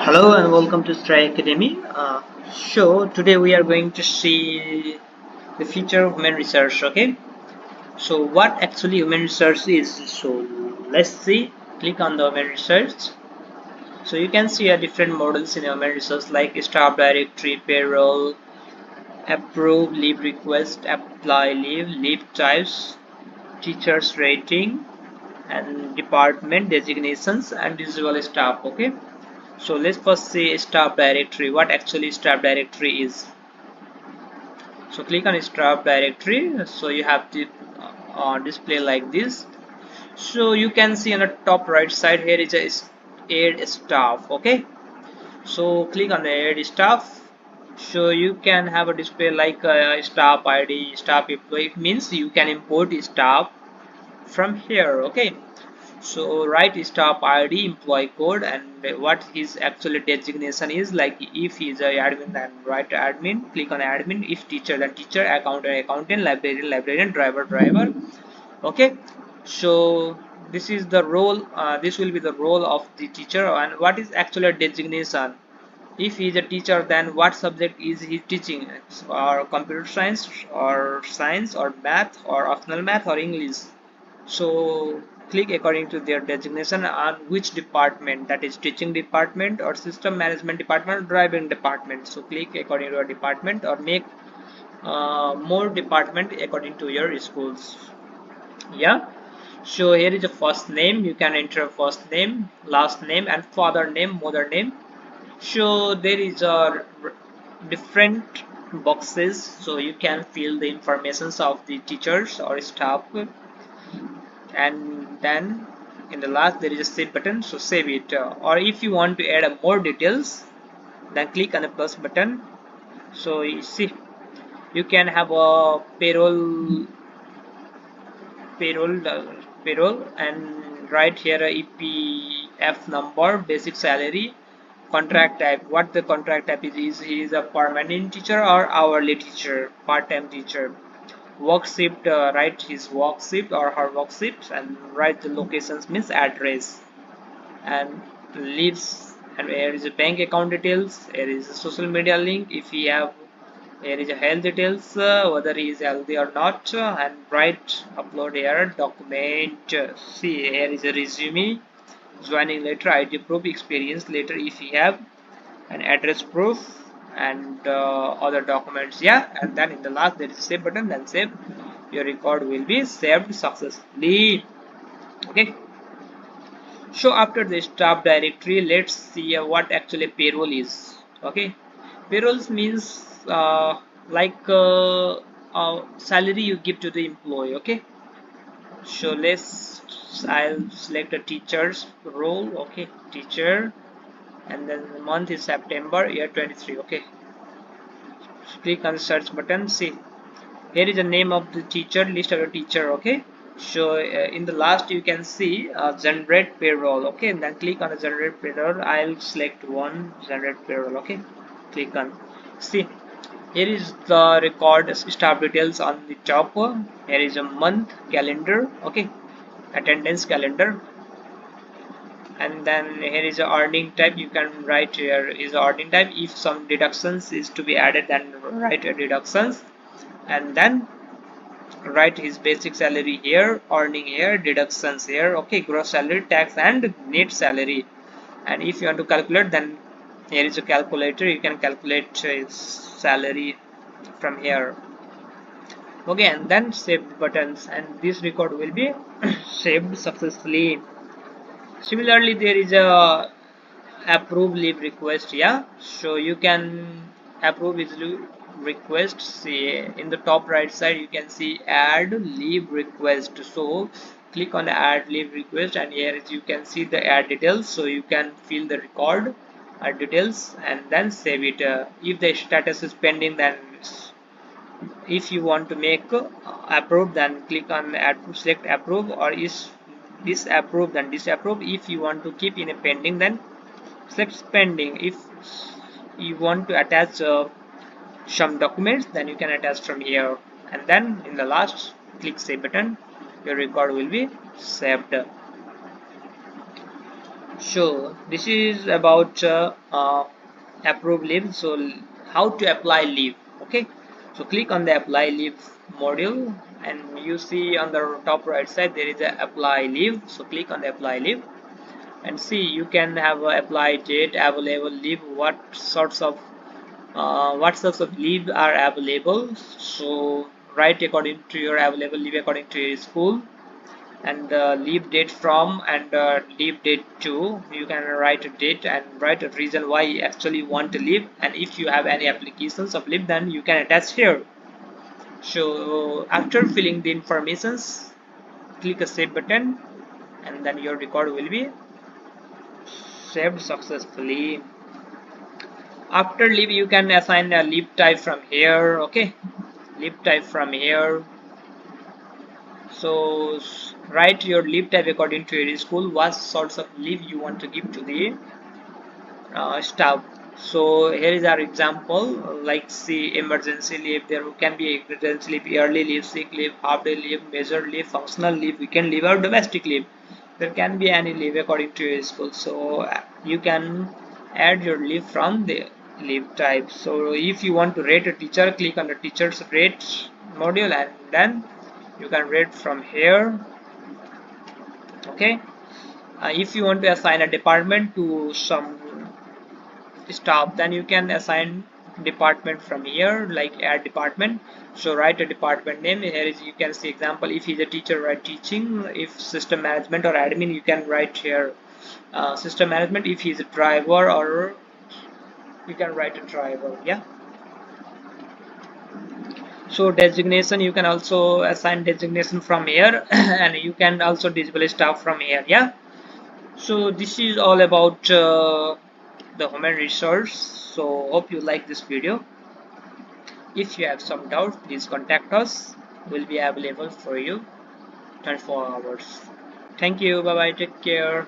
Hello and welcome to Stray Academy. Today we are going to see the future of human research. Okay, so what actually human research is? So let's see. Click on the human research. So you can see different models in human research like staff directory, payroll, approve, leave request, apply leave, leave types, teachers rating, and department designations and usual staff. Okay. So let's first see staff directory. What actually staff directory is? So click on staff directory. So you have the display like this. So you can see on the top right side here is a add staff. Okay. So click on the add staff. So you can have a display like staff ID, staff employee. It means you can import staff from here. Okay. So write staff ID, employee code, and what his actual designation is. Like if he's a admin, then write admin. Click on admin. If teacher, then teacher. Accountant, accountant. Librarian, librarian. Driver, driver. Okay. So this is the role. This will be the role of the teacher. And what is actually a designation? If he is a teacher, then what subject is he teaching? Or computer science, or math, or optional math, or English. So click according to their designation on which department, that is teaching department or system management department or driving department. So click according to your department or make more department according to your schools. Yeah. So here is the first name. You can enter first name, last name, and father name, mother name. So there is a different boxes, so you can fill the informations of the teachers or staff, and then in the last there is a save button, so save it. Or if you want to add more details, then click on the plus button. So you see you can have a payroll and write here a EPF number, basic salary, contract type. What the contract type is he is a permanent teacher or hourly teacher, part-time teacher. Work shift, write his work shift or her work shift, and write the locations means address, and leaves, and here is a bank account details, here is a social media link if he have, here is a health details, whether he is healthy or not, and write upload here document. See here is a resume, joining letter, ID proof, experience letter if he have, an address proof, and other documents. Yeah, and then in the last there is save button, then save. Your record will be saved successfully. Okay. So after the staff directory, let's see what actually payroll is. Okay, payrolls means salary you give to the employee. Okay, so I'll select a teacher's role. Okay, teacher, and then the month is September, year 23. Okay, click on the search button. See, here is the name of the teacher, list of the teacher. Okay, so in the last you can see generate payroll. Okay, and then click on the generate payroll. I'll select one, generate payroll. Okay, click on. See, here is the record staff details on the top. Here is a month calendar. Okay, attendance calendar, and then here is a earning type. You can write here is a earning type. If some deductions is to be added, then write a deductions, and then write his basic salary here, earning here, deductions here. Okay, gross salary, tax, and net salary. And if you want to calculate, then here is a calculator. You can calculate his salary from here. Okay, and then save buttons, and this record will be saved successfully. Similarly, there is a approve leave request. Yeah, so you can approve his request. See in the top right side you can see add leave request. So click on add leave request, and here you can see the add details, so you can fill the record details and then save it. If the status is pending, then if you want to make approve, then click on approve, select approve, or is disapprove, then disapprove. If you want to keep in a pending, then select pending. If you want to attach some documents, then you can attach from here, and then in the last click save button. Your record will be saved. So this is about approve leave. So how to apply leave? Okay, so click on the apply leave module, and you see on the top right side there is a apply leave. So click on the apply leave and see you can have a apply date, available leave, what sorts of leave are available. So write according to your available leave according to your school, and the leave date from, and leave date to. You can write a date and write a reason why you actually want to leave, and if you have any applications of leave, then you can attach here. So after filling the informations, click a save button, and then your record will be saved successfully. After leave, you can assign a leave type from here. Okay, leave type from here. So write your leave type according to your school, what sorts of leave you want to give to the staff. So here is our example, like see emergency leave, there can be emergency leave, yearly leave, sick leave, half day leave, major leave, functional leave, weekend leave, or domestic leave. There can be any leave according to your school. So you can add your leave from the leave type. So if you want to rate a teacher, click on the teachers rate module, and then you can rate from here. Okay, if you want to assign a department to some staff, then you can assign department from here, like add department. So write a department name. Here is, you can see example, if he's a teacher, write teaching. If system management or admin, you can write here system management. If he's a driver, or you can write a driver. Yeah, so designation, you can also assign designation from here and you can also display staff from here. Yeah, so this is all about the human resource. So hope you like this video. If you have some doubt, please contact us. We'll be available for you 24 hours. Thank you. Bye bye. Take care.